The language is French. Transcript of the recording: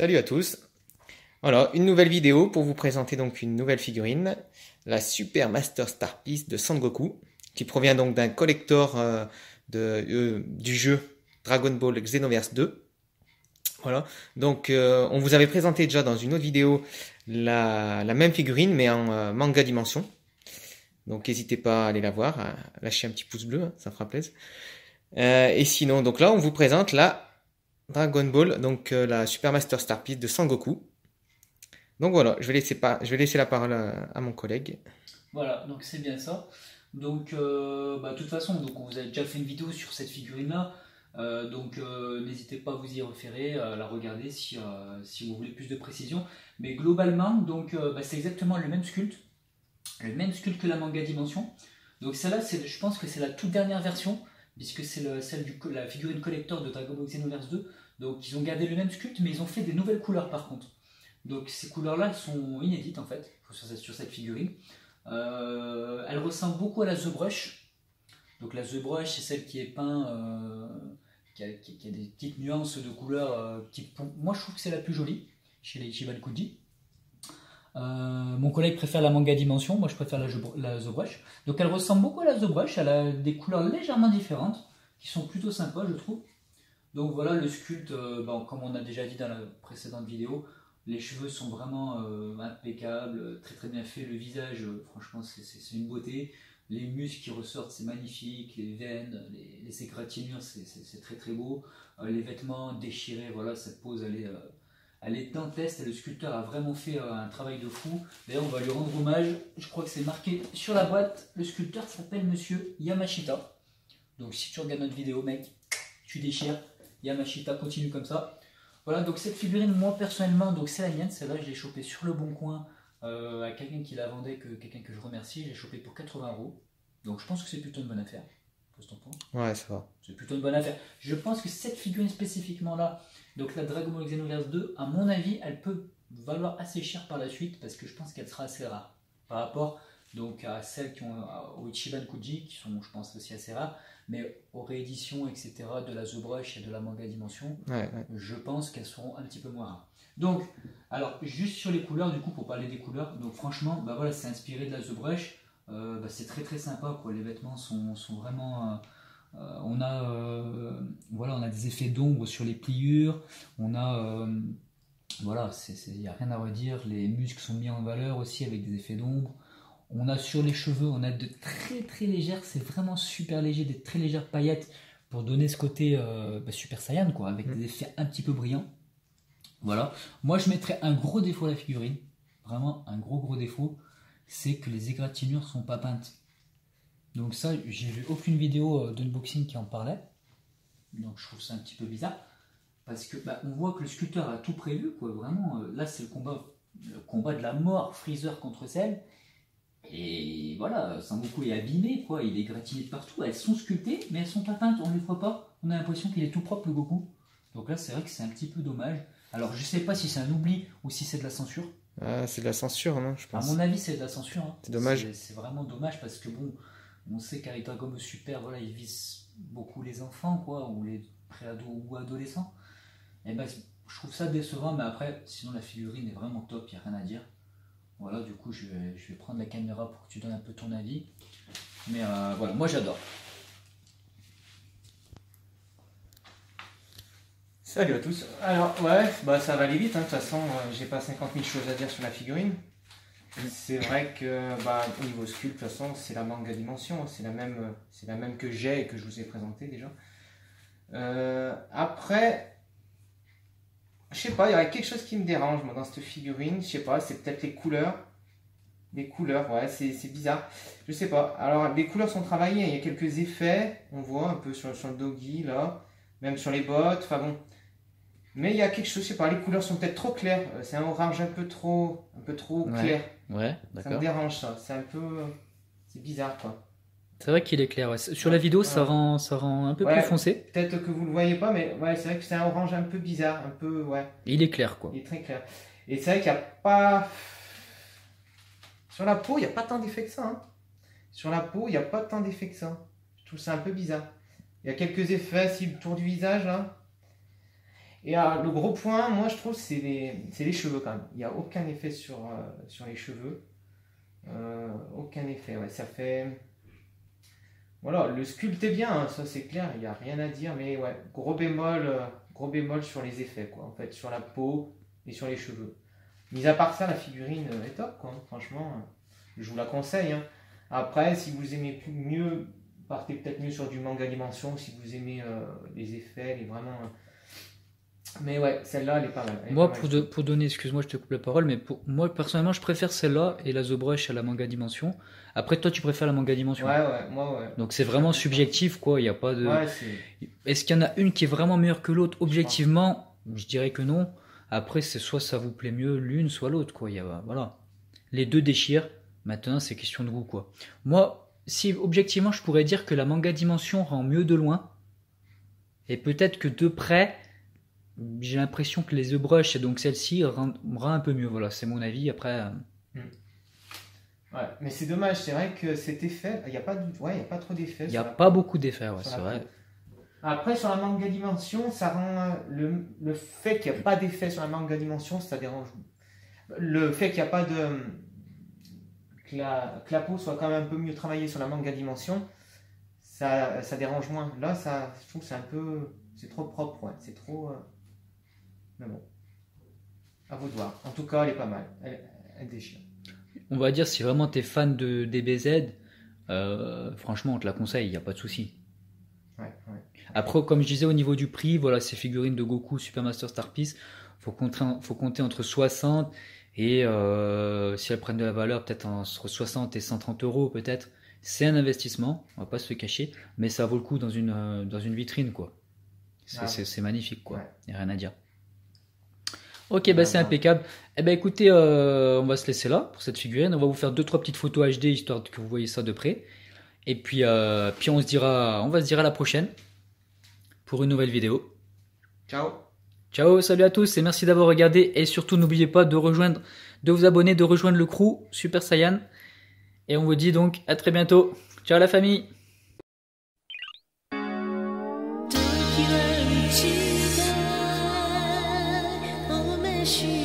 Salut à tous. Voilà, une nouvelle vidéo pour vous présenter donc une nouvelle figurine, la Super Master Star Piece de Sangoku, qui provient donc d'un collector du jeu Dragon Ball Xenoverse 2. Voilà, donc on vous avait présenté déjà dans une autre vidéo la même figurine mais en manga dimension. Donc n'hésitez pas à aller la voir, à lâcher un petit pouce bleu, hein, ça fera plaisir. Et sinon, donc là on vous présente la Dragon Ball, donc la Super Master Star Piece de Sangoku. Donc voilà, je vais laisser la parole à mon collègue. Voilà, donc c'est bien ça. Donc, de toute façon, donc on vous a déjà fait une vidéo sur cette figurine-là. N'hésitez pas à vous y référer, à la regarder si vous voulez plus de précision. Mais globalement, donc, c'est exactement le même sculpte que la manga dimension. Donc celle-là, je pense que c'est la toute dernière version, puisque c'est la figurine collector de Dragon Ball Xenoverse 2. Donc ils ont gardé le même sculpte, mais ils ont fait des nouvelles couleurs par contre. Donc ces couleurs-là, elles sont inédites en fait, sur cette figurine. Elle ressemble beaucoup à la The Brush. Donc la The Brush, c'est celle qui est peinte, qui a des petites nuances de couleurs. Moi, je trouve que c'est la plus jolie chez les Ichiban Kuji. Mon collègue préfère la manga dimension, moi je préfère la The Brush. Donc elle ressemble beaucoup à la The Brush, elle a des couleurs légèrement différentes, qui sont plutôt sympas je trouve. Donc voilà le sculpte, comme on a déjà dit dans la précédente vidéo, les cheveux sont vraiment impeccables, très très bien fait. Le visage, franchement, c'est une beauté. Les muscles qui ressortent, c'est magnifique. Les veines, les égratignures, c'est très très beau. Les vêtements déchirés, voilà, cette pose, elle est dantesque. Le sculpteur a vraiment fait un travail de fou. D'ailleurs, on va lui rendre hommage. Je crois que c'est marqué sur la boîte. Le sculpteur s'appelle Monsieur Yamashita. Donc si tu regardes notre vidéo, mec, tu déchires. Yamashita, continue comme ça. Voilà, donc cette figurine, moi personnellement, donc c'est la mienne, celle-là je l'ai chopée sur le bon coin à quelqu'un qui la vendait, quelqu'un que je remercie, je l'ai chopée pour 80 €. Donc je pense que c'est plutôt une bonne affaire. Qu'est-ce que t'en penses? Ouais, ça va. C'est plutôt une bonne affaire. Je pense que cette figurine spécifiquement là, donc la Dragon Ball Xenoverse 2, à mon avis, elle peut valoir assez cher par la suite parce que je pense qu'elle sera assez rare par rapport donc à celles qui ont au Ichiban Kuji qui sont, je pense, aussi assez rares, mais aux rééditions etc de la The Brush et de la manga dimension, je pense qu'elles seront un petit peu moins rares. Donc, alors juste sur les couleurs, du coup, pour parler des couleurs, donc franchement, voilà, c'est inspiré de la The Brush. C'est très très sympa quoi. Les vêtements sont vraiment on a des effets d'ombre sur les pliures, on a voilà, il n'y a rien à redire. Les muscles sont mis en valeur aussi avec des effets d'ombre. On a sur les cheveux, on a de très très légères, c'est vraiment super léger, des très légères paillettes pour donner ce côté Super Saiyan quoi, avec des effets un petit peu brillants. Voilà. Moi je mettrais un gros défaut à la figurine, vraiment un gros défaut, c'est que les égratignures sont pas peintes. Donc ça, j'ai vu aucune vidéo d'unboxing qui en parlait, donc je trouve ça un petit peu bizarre, parce que on voit que le sculpteur a tout prévu quoi, vraiment. Là c'est le combat de la mort, Freezer contre Cell. Et voilà, Sangoku est abîmé, quoi. Il est gratiné de partout. Elles sont sculptées, mais elles sont pas peintes. On ne les voit pas. On a l'impression qu'il est tout propre, le Goku. Donc là, c'est vrai que c'est un petit peu dommage. Alors, je sais pas si c'est un oubli ou si c'est de la censure. Ah, c'est de la censure, non, je pense. À mon avis, c'est de la censure. Hein. C'est dommage. C'est vraiment dommage parce que bon, on sait qu'avec Dragon Ball Super, voilà, il vise beaucoup les enfants, quoi, ou les préados ou adolescents. Et je trouve ça décevant, mais après, sinon la figurine est vraiment top, il n'y a rien à dire. Voilà, du coup, je vais prendre la caméra pour que tu donnes un peu ton avis. Mais voilà, moi j'adore. Salut à tous. Alors, ouais, ça va aller vite, hein. De toute façon, j'ai pas 50 000 choses à dire sur la figurine. C'est vrai que, au niveau sculpte, de toute façon, c'est la manga dimension. C'est la même que j'ai et que je vous ai présenté déjà. Après, je sais pas, il y a quelque chose qui me dérange, moi, dans cette figurine. Je sais pas, c'est peut-être les couleurs. Les couleurs, ouais, c'est bizarre. Je sais pas. Alors, les couleurs sont travaillées. Il y a quelques effets. On voit un peu sur le doggy, là. Même sur les bottes. Enfin bon. Mais il y a quelque chose, je sais pas. Les couleurs sont peut-être trop claires. C'est un orange un peu trop clair. Ouais, d'accord. Ça me dérange, ça. C'est bizarre, quoi. C'est vrai qu'il est clair. Ouais. Sur la vidéo, ça rend un peu plus foncé. Peut-être que vous le voyez pas, mais ouais, c'est vrai que c'est un orange un peu bizarre. Un peu, ouais. Il est clair, quoi. Il est très clair. Et c'est vrai qu'il n'y a pas... Sur la peau, il n'y a pas tant d'effets que ça. Hein. Sur la peau, il n'y a pas tant d'effets que ça. Je trouve ça un peu bizarre. Il y a quelques effets, si le tour du visage, là. Et le gros point, moi je trouve, c'est les cheveux quand même. Il n'y a aucun effet sur les cheveux. Aucun effet, ouais, ça fait... Voilà, le sculpte est bien, hein, ça c'est clair, il n'y a rien à dire, mais ouais, gros bémol sur les effets, quoi, en fait, sur la peau et sur les cheveux. Mis à part ça, la figurine est top, quoi, franchement, je vous la conseille, hein. Après, si vous aimez mieux, partez peut-être mieux sur du manga dimension, si vous aimez les effets, les vraiment... Mais ouais, celle-là, elle est pas mal. Moi, pour donner, excuse-moi, je te coupe la parole, mais moi, personnellement, je préfère celle-là et la The Brush à la manga dimension. Après, toi, tu préfères la manga dimension. Ouais, moi, ouais. Donc, c'est vraiment subjectif, quoi. Il n'y a pas de. Ouais, Est-ce qu'il y en a une qui est vraiment meilleure que l'autre? Objectivement, je dirais que non. Après, c'est soit ça vous plaît mieux l'une, soit l'autre, quoi. Voilà. Les deux déchirent. Maintenant, c'est question de goût, quoi. Moi, si objectivement, je pourrais dire que la manga dimension rend mieux de loin. Et peut-être que de près. J'ai l'impression que les The Brush et donc celle-ci rend un peu mieux. Voilà, c'est mon avis. Après. Ouais, mais c'est dommage, c'est vrai que cet effet, il n'y a pas trop d'effets. Il n'y a pas beaucoup d'effets, ouais, c'est vrai. Après, sur la manga dimension, ça rend le fait qu'il n'y a pas d'effet sur la manga dimension, ça dérange. Le fait qu'il n'y a pas de. Que la peau soit quand même un peu mieux travaillée sur la manga dimension, ça dérange moins. Là, je trouve que c'est un peu. C'est trop propre, ouais. C'est trop. Mais bon. À vous de voir. En tout cas, elle est pas mal. Elle déchire. On va dire, si vraiment t'es fan de DBZ, franchement, on te la conseille, il n'y a pas de souci. Ouais. Après, comme je disais, au niveau du prix, voilà, ces figurines de Goku Super Master Star Piece, faut compter entre 60 et si elles prennent de la valeur, peut-être entre 60 et 130 euros, peut-être. C'est un investissement, on va pas se le cacher, mais ça vaut le coup dans une vitrine, quoi. C'est magnifique, quoi. Il n'y a rien à dire. Ok, c'est impeccable. Eh ben écoutez, on va se laisser là pour cette figurine. On va vous faire 2-3 petites photos HD histoire que vous voyez ça de près. Et puis on va se dire à la prochaine pour une nouvelle vidéo. Ciao, salut à tous et merci d'avoir regardé. Et surtout n'oubliez pas de vous abonner, de rejoindre le crew Super Saiyan. Et on vous dit donc à très bientôt. Ciao la famille. she